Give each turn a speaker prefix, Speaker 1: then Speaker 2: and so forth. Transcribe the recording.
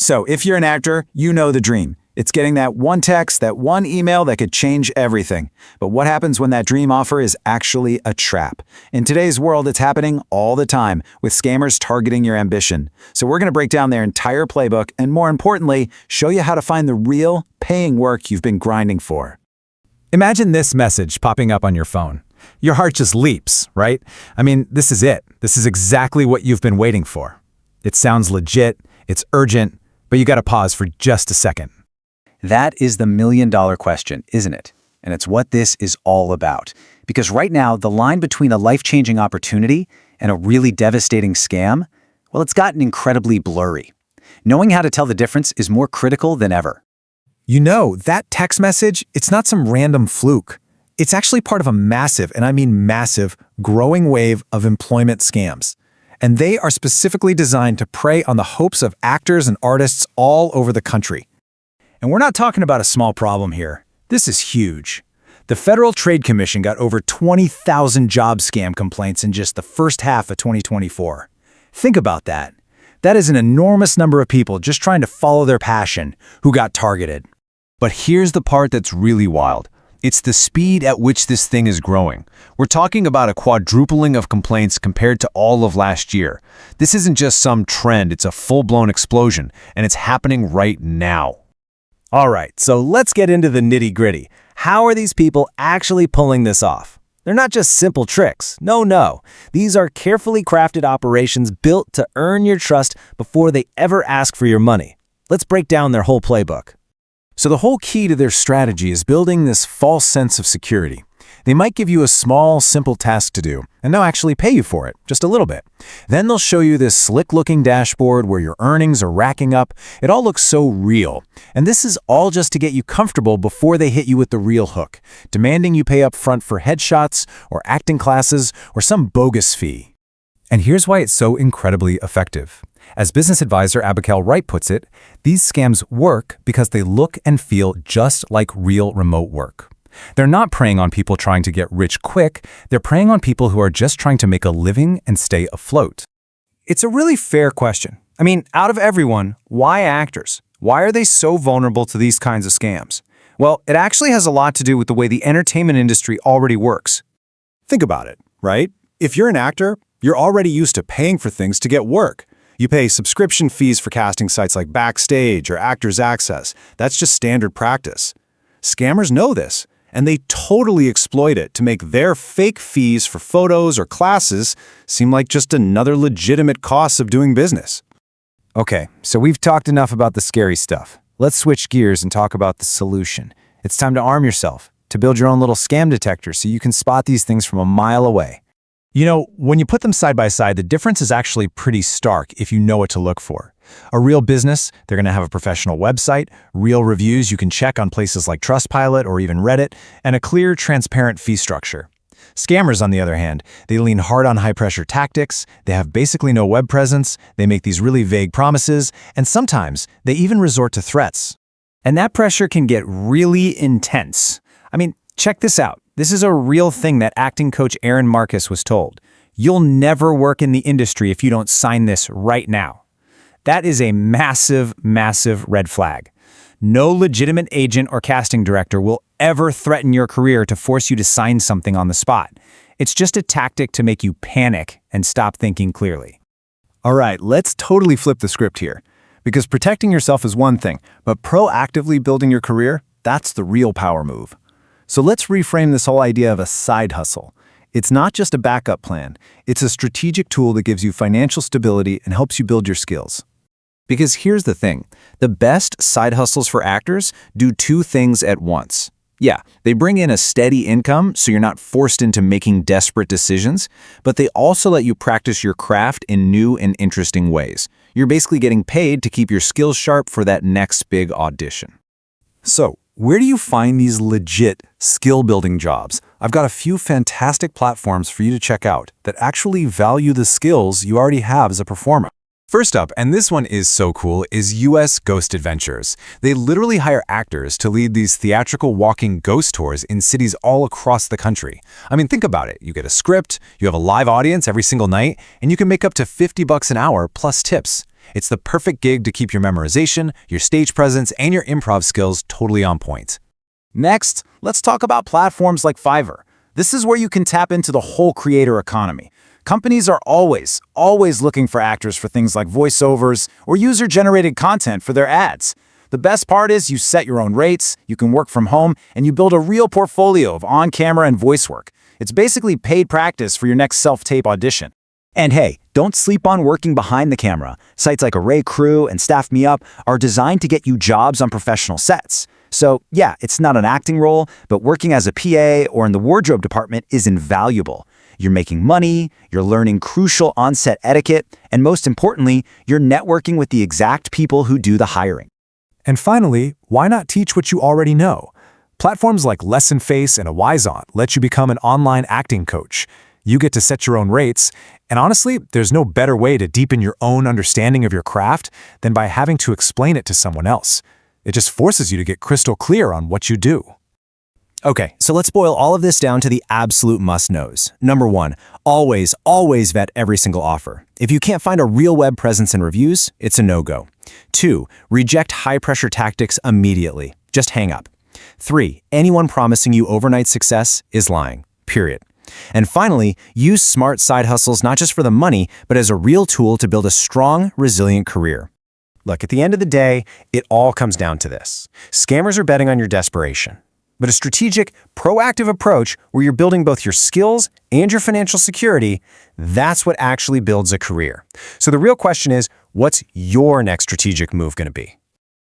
Speaker 1: So if you're an actor, you know the dream. It's getting that one text, that one email that could change everything. But what happens when that dream offer is actually a trap? In today's world, it's happening all the time, with scammers targeting your ambition. So we're going to break down their entire playbook and, more importantly, show you how to find the real, paying work you've been grinding for.
Speaker 2: Imagine this message popping up on your phone. Your heart just leaps, right? I mean, this is it. This is exactly what you've been waiting for. It sounds legit, it's urgent, but you got to pause for just a second.
Speaker 1: That is the million-dollar question, isn't it? And it's what this is all about. Because right now, the line between a life-changing opportunity and a really devastating scam, well, it's gotten incredibly blurry. Knowing how to tell the difference is more critical than ever.
Speaker 2: You know, that text message, it's not some random fluke. It's actually part of a massive, and I mean massive, growing wave of employment scams. And they are specifically designed to prey on the hopes of actors and artists all over the country. And we're not talking about a small problem here. This is huge. The Federal Trade Commission got over 20,000 job scam complaints in just the first half of 2024. Think about that. That is an enormous number of people just trying to follow their passion who got targeted.
Speaker 3: But here's the part that's really wild. It's the speed at which this thing is growing. We're talking about a quadrupling of complaints compared to all of last year. This isn't just some trend, it's a full-blown explosion, and it's happening right now.
Speaker 2: All right, so let's get into the nitty-gritty. How are these people actually pulling this off? They're not just simple tricks. No. These are carefully crafted operations built to earn your trust before they ever ask for your money. Let's break down their whole playbook. So the whole key to their strategy is building this false sense of security. They might give you a small, simple task to do, and they'll actually pay you for it, just a little bit. Then they'll show you this slick-looking dashboard where your earnings are racking up. It all looks so real. And this is all just to get you comfortable before they hit you with the real hook, demanding you pay up front for headshots or acting classes or some bogus fee. And here's why it's so incredibly effective. As business advisor Abigail Wright puts it, these scams work because they look and feel just like real remote work. They're not preying on people trying to get rich quick, they're preying on people who are just trying to make a living and stay afloat. It's a really fair question. I mean, out of everyone, why actors? Why are they so vulnerable to these kinds of scams? Well, it actually has a lot to do with the way the entertainment industry already works.
Speaker 4: Think about it, right? If you're an actor, you're already used to paying for things to get work. You pay subscription fees for casting sites like Backstage or Actors Access. That's just standard practice. Scammers know this, and they totally exploit it to make their fake fees for photos or classes seem like just another legitimate cost of doing business.
Speaker 2: Okay, so we've talked enough about the scary stuff. Let's switch gears and talk about the solution. It's time to arm yourself, to build your own little scam detector so you can spot these things from a mile away. You know, when you put them side by side, the difference is actually pretty stark if you know what to look for. A real business, they're going to have a professional website, real reviews you can check on places like Trustpilot or even Reddit, and a clear, transparent fee structure. Scammers, on the other hand, they lean hard on high-pressure tactics, they have basically no web presence, they make these really vague promises, and sometimes they even resort to threats. And that pressure can get really intense. I mean, check this out. This is a real thing that acting coach Aaron Marcus was told. You'll never work in the industry if you don't sign this right now. That is a massive, massive red flag. No legitimate agent or casting director will ever threaten your career to force you to sign something on the spot. It's just a tactic to make you panic and stop thinking clearly.
Speaker 4: All right, let's totally flip the script here. Because protecting yourself is one thing, but proactively building your career, that's the real power move. So let's reframe this whole idea of a side hustle. It's not just a backup plan. It's a strategic tool that gives you financial stability and helps you build your skills.
Speaker 1: Because here's the thing, the best side hustles for actors do two things at once. Yeah, they bring in a steady income so you're not forced into making desperate decisions, but they also let you practice your craft in new and interesting ways. You're basically getting paid to keep your skills sharp for that next big audition.
Speaker 4: So, where do you find these legit skill-building jobs? I've got a few fantastic platforms for you to check out that actually value the skills you already have as a performer.
Speaker 2: First up, and this one is so cool, is US Ghost Adventures. They literally hire actors to lead these theatrical walking ghost tours in cities all across the country. I mean, think about it. You get a script, you have a live audience every single night, and you can make up to $50 an hour plus tips.
Speaker 3: It's the perfect gig to keep your memorization, your stage presence, and your improv skills totally on point.
Speaker 1: Next, let's talk about platforms like Fiverr. This is where you can tap into the whole creator economy. Companies are always looking for actors for things like voiceovers or user-generated content for their ads. The best part is you set your own rates, you can work from home, and you build a real portfolio of on-camera and voice work. It's basically paid practice for your next self-tape audition. And hey, don't sleep on working behind the camera. Sites like Array Crew and Staff Me Up are designed to get you jobs on professional sets. So yeah, it's not an acting role, but working as a PA or in the wardrobe department is invaluable. You're making money, you're learning crucial on-set etiquette, and most importantly, you're networking with the exact people who do the hiring.
Speaker 4: And finally, why not teach what you already know? Platforms like LessonFace and a Wyzont let you become an online acting coach. You get to set your own rates, and honestly, there's no better way to deepen your own understanding of your craft than by having to explain it to someone else. It just forces you to get crystal clear on what you do.
Speaker 2: Okay, so let's boil all of this down to the absolute must-knows. Number 1, always vet every single offer. If you can't find a real web presence and reviews, it's a no-go. 2, reject high-pressure tactics immediately. Just hang up. 3, anyone promising you overnight success is lying. Period. And finally, use smart side hustles not just for the money, but as a real tool to build a strong, resilient career. Look, at the end of the day, it all comes down to this. Scammers are betting on your desperation. But a strategic, proactive approach where you're building both your skills and your financial security, that's what actually builds a career. So the real question is, what's your next strategic move going to be?